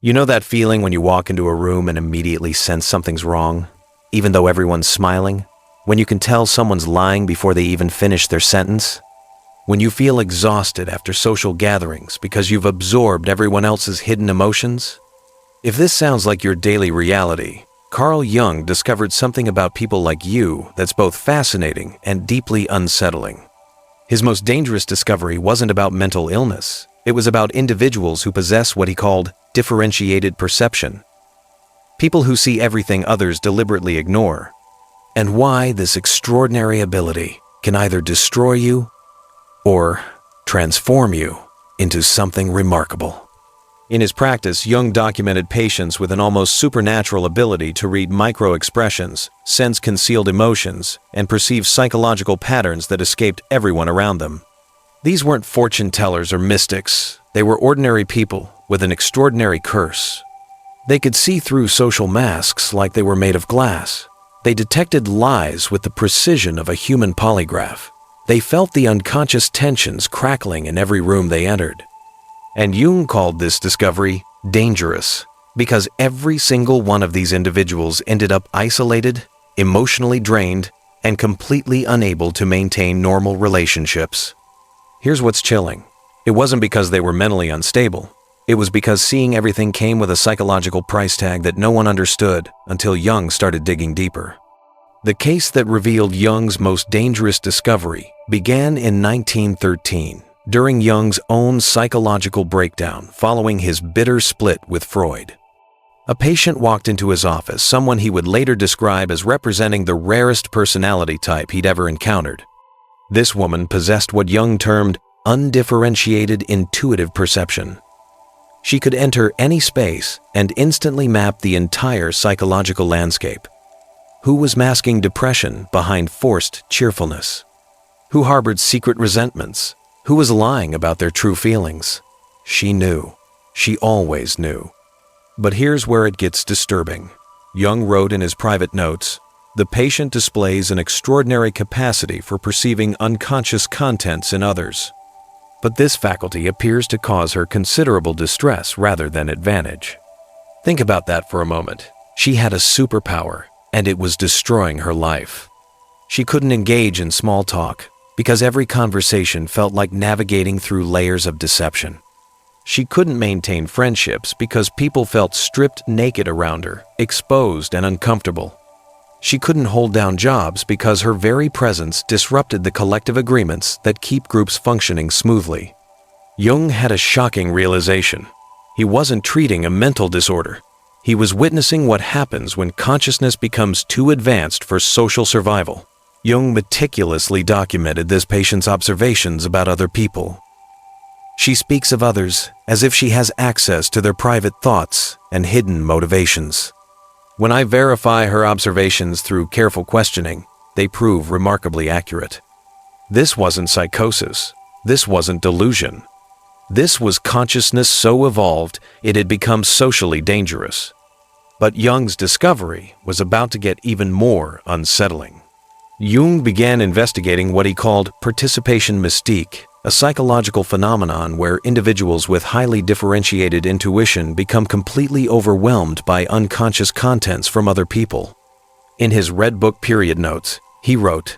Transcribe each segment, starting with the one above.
You know that feeling when you walk into a room and immediately sense something's wrong, even though everyone's smiling? When you can tell someone's lying before they even finish their sentence? When you feel exhausted after social gatherings because you've absorbed everyone else's hidden emotions? If this sounds like your daily reality, Carl Jung discovered something about people like you that's both fascinating and deeply unsettling. His most dangerous discovery wasn't about mental illness. It was about individuals who possess what he called differentiated perception. People who see everything others deliberately ignore. And why this extraordinary ability can either destroy you or transform you into something remarkable. In his practice, Jung documented patients with an almost supernatural ability to read micro-expressions, sense concealed emotions, and perceive psychological patterns that escaped everyone around them. These weren't fortune tellers or mystics. They were ordinary people with an extraordinary curse. They could see through social masks like they were made of glass. They detected lies with the precision of a human polygraph. They felt the unconscious tensions crackling in every room they entered. And Jung called this discovery dangerous, because every single one of these individuals ended up isolated, emotionally drained, and completely unable to maintain normal relationships. Here's what's chilling. It wasn't because they were mentally unstable. It was because seeing everything came with a psychological price tag that no one understood until Jung started digging deeper. The case that revealed Jung's most dangerous discovery began in 1913, during Jung's own psychological breakdown following his bitter split with Freud. A patient walked into his office, someone he would later describe as representing the rarest personality type he'd ever encountered. This woman possessed what Jung termed undifferentiated intuitive perception. She could enter any space and instantly map the entire psychological landscape. Who was masking depression behind forced cheerfulness? Who harbored secret resentments? Who was lying about their true feelings? She knew. She always knew. But here's where it gets disturbing. Jung wrote in his private notes, "The patient displays an extraordinary capacity for perceiving unconscious contents in others. But this faculty appears to cause her considerable distress rather than advantage." Think about that for a moment. She had a superpower, and it was destroying her life. She couldn't engage in small talk because every conversation felt like navigating through layers of deception. She couldn't maintain friendships because people felt stripped naked around her, exposed and uncomfortable. She couldn't hold down jobs because her very presence disrupted the collective agreements that keep groups functioning smoothly. Jung had a shocking realization. He wasn't treating a mental disorder. He was witnessing what happens when consciousness becomes too advanced for social survival. Jung meticulously documented this patient's observations about other people. She speaks of others as if she has access to their private thoughts and hidden motivations. When I verify her observations through careful questioning, they prove remarkably accurate. This wasn't psychosis. This wasn't delusion. This was consciousness so evolved it had become socially dangerous. But Jung's discovery was about to get even more unsettling. Jung began investigating what he called participation mystique, a psychological phenomenon where individuals with highly differentiated intuition become completely overwhelmed by unconscious contents from other people. In his Red Book period notes, he wrote,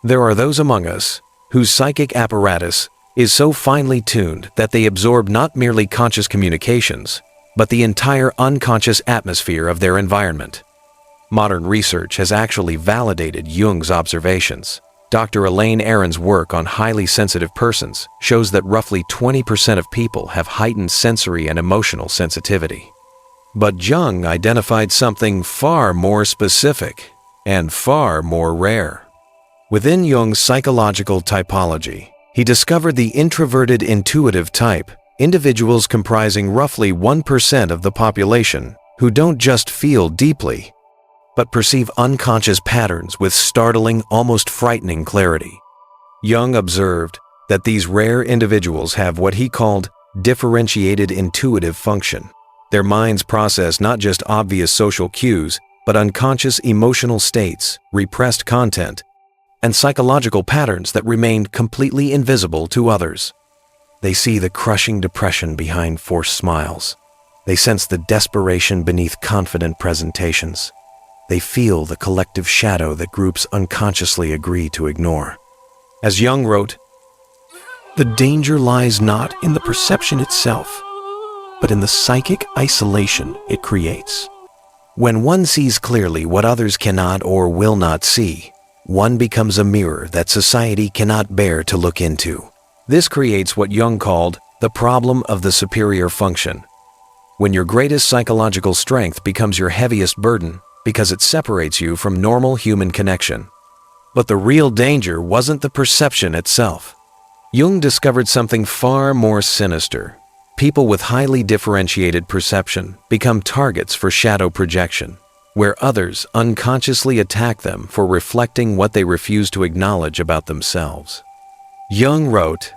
"There are those among us whose psychic apparatus is so finely tuned that they absorb not merely conscious communications, but the entire unconscious atmosphere of their environment." Modern research has actually validated Jung's observations. Dr. Elaine Aron's work on highly sensitive persons shows that roughly 20% of people have heightened sensory and emotional sensitivity. But Jung identified something far more specific and far more rare. Within Jung's psychological typology, he discovered the introverted intuitive type, individuals comprising roughly 1% of the population who don't just feel deeply, but perceive unconscious patterns with startling, almost frightening clarity. Jung observed that these rare individuals have what he called differentiated intuitive function. Their minds process not just obvious social cues, but unconscious emotional states, repressed content, and psychological patterns that remain completely invisible to others. They see the crushing depression behind forced smiles, They sense the desperation beneath confident presentations. They feel the collective shadow that groups unconsciously agree to ignore. As Jung wrote, "The danger lies not in the perception itself, but in the psychic isolation it creates." When one sees clearly what others cannot or will not see, one becomes a mirror that society cannot bear to look into. This creates what Jung called the problem of the superior function. When your greatest psychological strength becomes your heaviest burden because it separates you from normal human connection. But the real danger wasn't the perception itself. Jung discovered something far more sinister. People with highly differentiated perception become targets for shadow projection, where others unconsciously attack them for reflecting what they refuse to acknowledge about themselves. Jung wrote,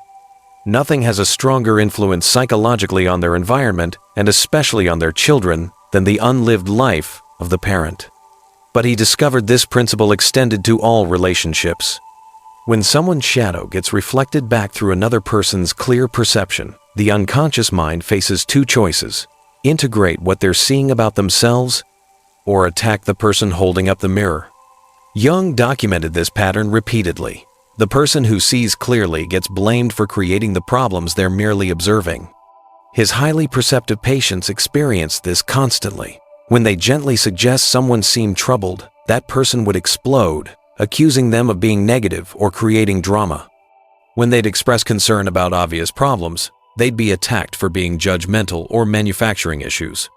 "Nothing has a stronger influence psychologically on their environment, and especially on their children, than the unlived life of the parent." But he discovered this principle extended to all relationships. When someone's shadow gets reflected back through another person's clear perception, the unconscious mind faces two choices: integrate what they're seeing about themselves, or attack the person holding up the mirror. Jung documented this pattern repeatedly. The person who sees clearly gets blamed for creating the problems they're merely observing. His highly perceptive patients experience this constantly. When they gently suggest someone seemed troubled, that person would explode, accusing them of being negative or creating drama. When they'd express concern about obvious problems, they'd be attacked for being judgmental or manufacturing issues.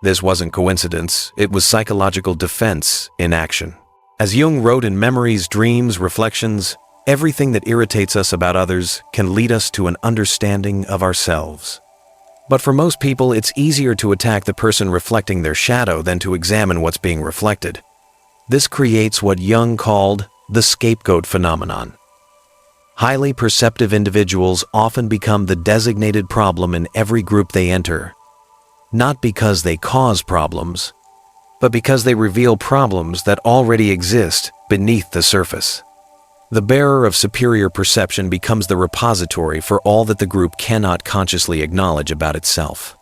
This wasn't coincidence, it was psychological defense in action. As Jung wrote in Memories, Dreams, Reflections, everything that irritates us about others can lead us to an understanding of ourselves. But for most people, it's easier to attack the person reflecting their shadow than to examine what's being reflected. This creates what Jung called the scapegoat phenomenon. Highly perceptive individuals often become the designated problem in every group they enter, not because they cause problems, but because they reveal problems that already exist beneath the surface. The bearer of superior perception becomes the repository for all that the group cannot consciously acknowledge about itself.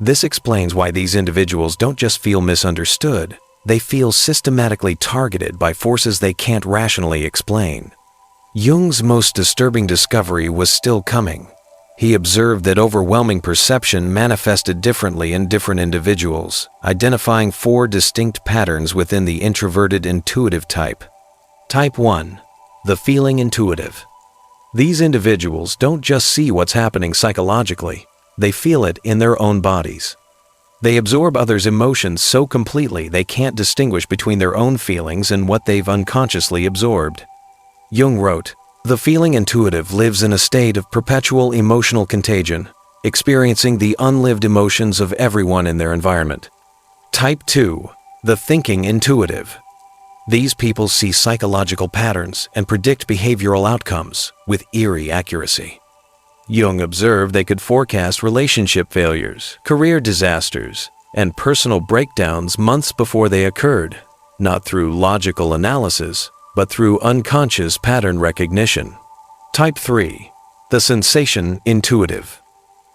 This explains why these individuals don't just feel misunderstood, they feel systematically targeted by forces they can't rationally explain. Jung's most disturbing discovery was still coming. He observed that overwhelming perception manifested differently in different individuals, identifying 4 distinct patterns within the introverted intuitive type. Type 1. The feeling intuitive. These individuals don't just see what's happening psychologically, they feel it in their own bodies. They absorb others' emotions so completely they can't distinguish between their own feelings and what they've unconsciously absorbed. Jung wrote, "The feeling intuitive lives in a state of perpetual emotional contagion, experiencing the unlived emotions of everyone in their environment." Type 2. The thinking intuitive. These people see psychological patterns and predict behavioral outcomes with eerie accuracy. Jung observed they could forecast relationship failures, career disasters, and personal breakdowns months before they occurred, not through logical analysis, but through unconscious pattern recognition. Type 3. The sensation intuitive.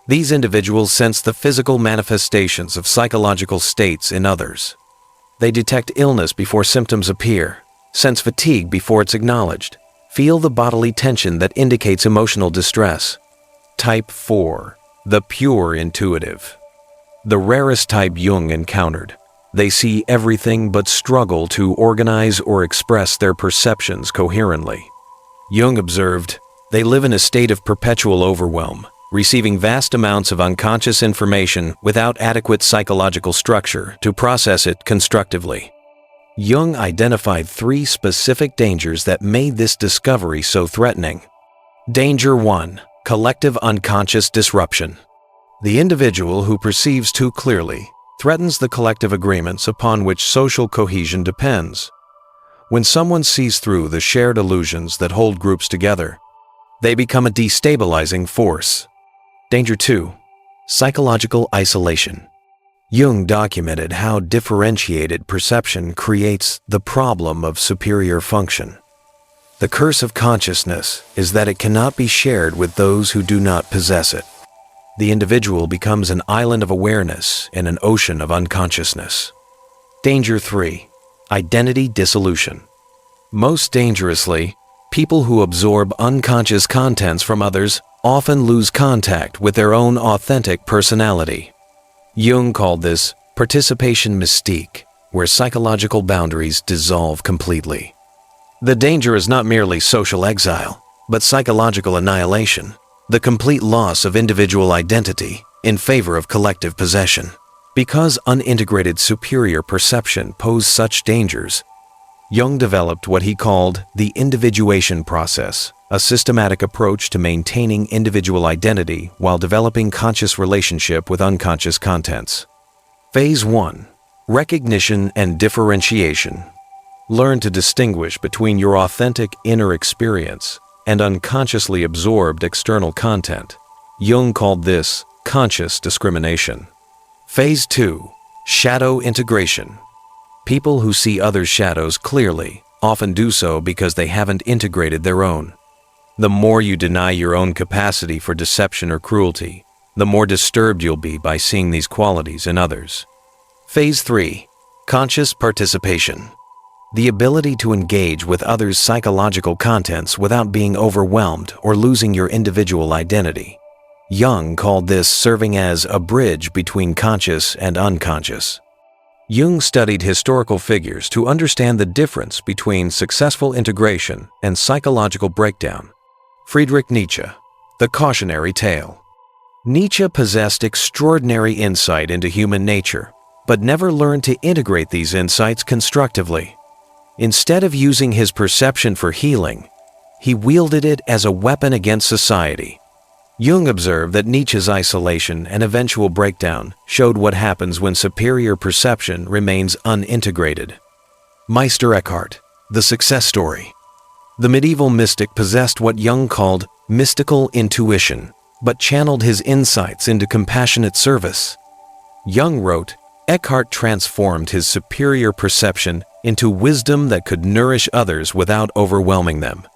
These individuals sense the physical manifestations of psychological states in others. They detect illness before symptoms appear, sense fatigue before it's acknowledged, feel the bodily tension that indicates emotional distress. Type 4. The pure intuitive. The rarest type Jung encountered. They see everything but struggle to organize or express their perceptions coherently. Jung observed, they live in a state of perpetual overwhelm, receiving vast amounts of unconscious information without adequate psychological structure to process it constructively. Jung identified 3 specific dangers that made this discovery so threatening. Danger 1. Collective unconscious disruption. The individual who perceives too clearly threatens the collective agreements upon which social cohesion depends. When someone sees through the shared illusions that hold groups together, they become a destabilizing force. Danger 2. Psychological isolation. Jung documented how differentiated perception creates the problem of superior function. The curse of consciousness is that it cannot be shared with those who do not possess it. the individual becomes an island of awareness in an ocean of unconsciousness. Danger 3. Identity dissolution. Most dangerously, people who absorb unconscious contents from others often lose contact with their own authentic personality. Jung called this participation mystique, where psychological boundaries dissolve completely. The danger is not merely social exile, but psychological annihilation, the complete loss of individual identity in favor of collective possession. Because unintegrated superior perception posed such dangers, Jung developed what he called the individuation process, a systematic approach to maintaining individual identity while developing conscious relationship with unconscious contents. Phase 1. Recognition and differentiation. Learn to distinguish between your authentic inner experience and unconsciously absorbed external content. Jung called this conscious discrimination. Phase 2. Shadow integration. People who see others' shadows clearly often do so because they haven't integrated their own. The more you deny your own capacity for deception or cruelty, the more disturbed you'll be by seeing these qualities in others. Phase 3. Conscious participation. The ability to engage with others' psychological contents without being overwhelmed or losing your individual identity. Jung called this serving as a bridge between conscious and unconscious. Jung studied historical figures to understand the difference between successful integration and psychological breakdown. Friedrich Nietzsche, The Cautionary Tale. Nietzsche possessed extraordinary insight into human nature, but never learned to integrate these insights constructively. Instead of using his perception for healing, he wielded it as a weapon against society. Jung observed that Nietzsche's isolation and eventual breakdown showed what happens when superior perception remains unintegrated. Meister Eckhart, The Success Story. The medieval mystic possessed what Jung called mystical intuition, but channeled his insights into compassionate service. Jung wrote, Eckhart transformed his superior perception into wisdom that could nourish others without overwhelming them.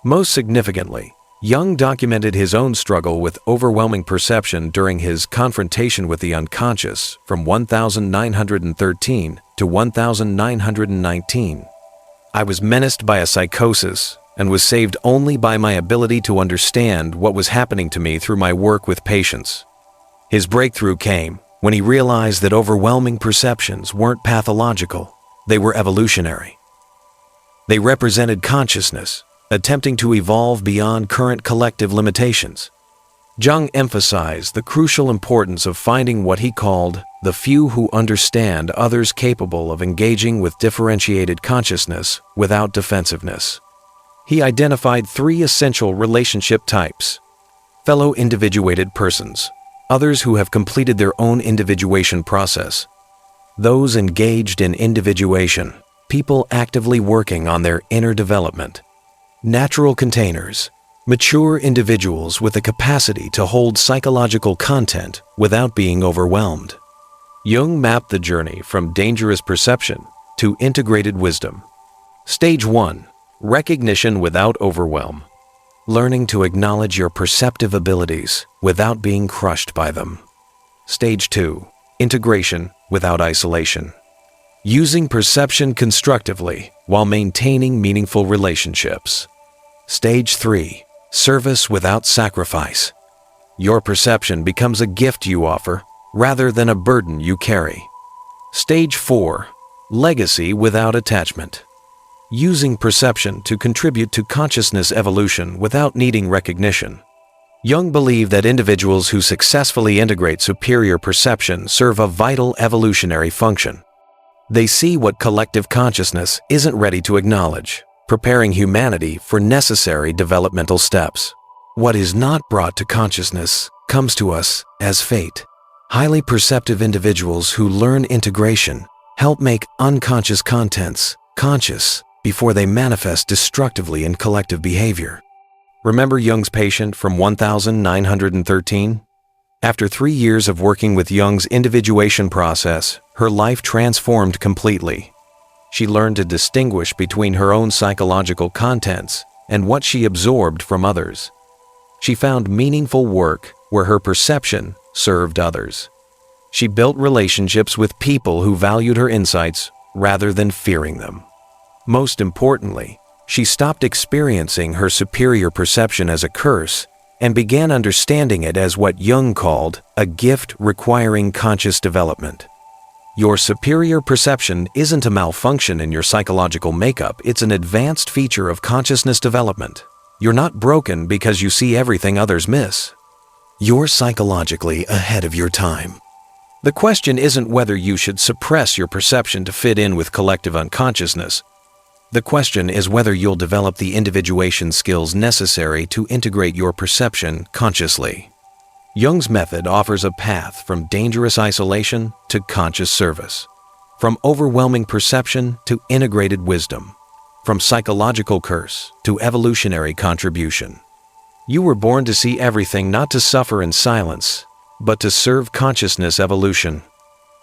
Most significantly, Jung documented his own struggle with overwhelming perception during his confrontation with the unconscious from 1913 to 1919. I was menaced by a psychosis and was saved only by my ability to understand what was happening to me through my work with patients. His breakthrough came when he realized that overwhelming perceptions weren't pathological, they were evolutionary. They represented consciousness, attempting to evolve beyond current collective limitations. Jung emphasized the crucial importance of finding what he called the few who understand others capable of engaging with differentiated consciousness without defensiveness. He identified 3 essential relationship types: fellow individuated persons, others who have completed their own individuation process, those engaged in individuation, people actively working on their inner development, natural containers, mature individuals with the capacity to hold psychological content without being overwhelmed. Jung mapped the journey from dangerous perception to integrated wisdom. Stage 1. Recognition without overwhelm. Learning to acknowledge your perceptive abilities without being crushed by them. Stage 2. Integration without isolation. Using perception constructively while maintaining meaningful relationships. Stage 3. Service without sacrifice. Your perception becomes a gift you offer rather than a burden you carry. Stage 4. Legacy without attachment. Using perception to contribute to consciousness evolution without needing recognition. Jung believed that individuals who successfully integrate superior perception serve a vital evolutionary function. They see what collective consciousness isn't ready to acknowledge, preparing humanity for necessary developmental steps. What is not brought to consciousness comes to us as fate. Highly perceptive individuals who learn integration help make unconscious contents conscious before they manifest destructively in collective behavior. Remember Jung's patient from 1913? After 3 years of working with Jung's individuation process, her life transformed completely. She learned to distinguish between her own psychological contents and what she absorbed from others. She found meaningful work where her perception served others. She built relationships with people who valued her insights rather than fearing them. Most importantly, she stopped experiencing her superior perception as a curse and began understanding it as what Jung called a gift requiring conscious development. Your superior perception isn't a malfunction in your psychological makeup, it's an advanced feature of consciousness development. You're not broken because you see everything others miss. You're psychologically ahead of your time. The question isn't whether you should suppress your perception to fit in with collective unconsciousness. The question is whether you'll develop the individuation skills necessary to integrate your perception consciously. Jung's method offers a path from dangerous isolation to conscious service, from overwhelming perception to integrated wisdom, from psychological curse to evolutionary contribution. You were born to see everything, not to suffer in silence, but to serve consciousness evolution.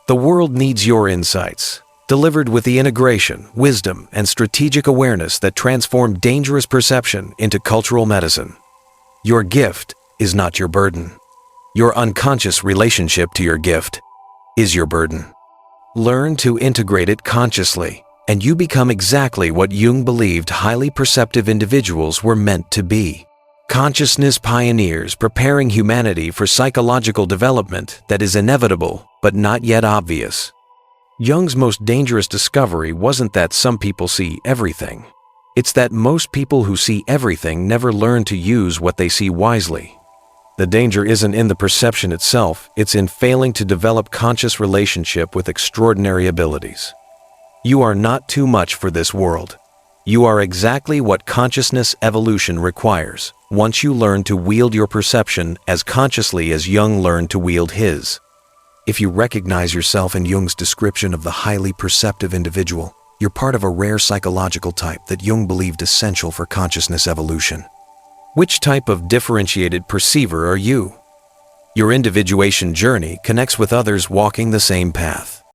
The world needs your insights, delivered with the integration, wisdom, and strategic awareness that transform dangerous perception into cultural medicine. Your gift is not your burden. Your unconscious relationship to your gift is your burden. Learn to integrate it consciously, and you become exactly what Jung believed highly perceptive individuals were meant to be. Consciousness pioneers preparing humanity for psychological development that is inevitable but not yet obvious. Jung's most dangerous discovery wasn't that some people see everything. It's that most people who see everything never learn to use what they see wisely. The danger isn't in the perception itself, it's in failing to develop conscious relationship with extraordinary abilities. You are not too much for this world. You are exactly what consciousness evolution requires, once you learn to wield your perception as consciously as Jung learned to wield his. If you recognize yourself in Jung's description of the highly perceptive individual, you're part of a rare psychological type that Jung believed essential for consciousness evolution. Which type of differentiated perceiver are you? Your individuation journey connects with others walking the same path.